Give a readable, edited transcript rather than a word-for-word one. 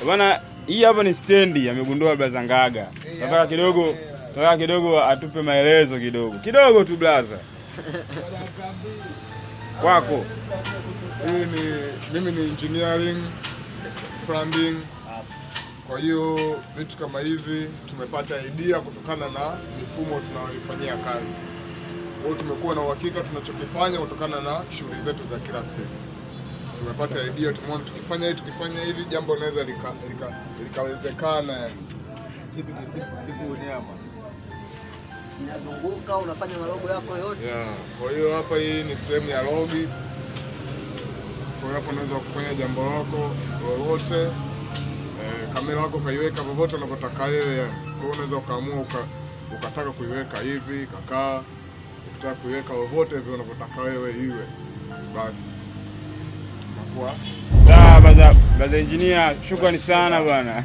Bwana, hii hapa ni stendi amegundua blaza Ngaga. Nataka kidogo atupe maelezo kidogo tu blaza. Kwako. Mimi ni engineering, plumbing. Kwa hiyo vitu kama hivi tumepata idea kutokana na mifumo tunayoifanyia kazi. Kwa hiyo tumekuwa na uhakika tunachokifanya kutokana na shughuli zetu za kila siku. Tumepata idea, tumeona tukifanya hivi jambo linaweza likawezekana yani. Kitu nyama. Inazunguka, unafanya malogo yako yote. Yeah. Kwa hiyo hapa hii ni sehemu ya logi. Kwa hiyo hapo unaweza kufanya jambo lako lolote. Kamera yako kaiweka popote unapotaka wewe yani. Kwa hiyo unaweza ukaamua ukataka kuiweka hivi, kakaa. Ukitaka kuiweka popote hivi unapotaka wewe iwe. Basi. Sawa baza engineer, shukrani sana bwana.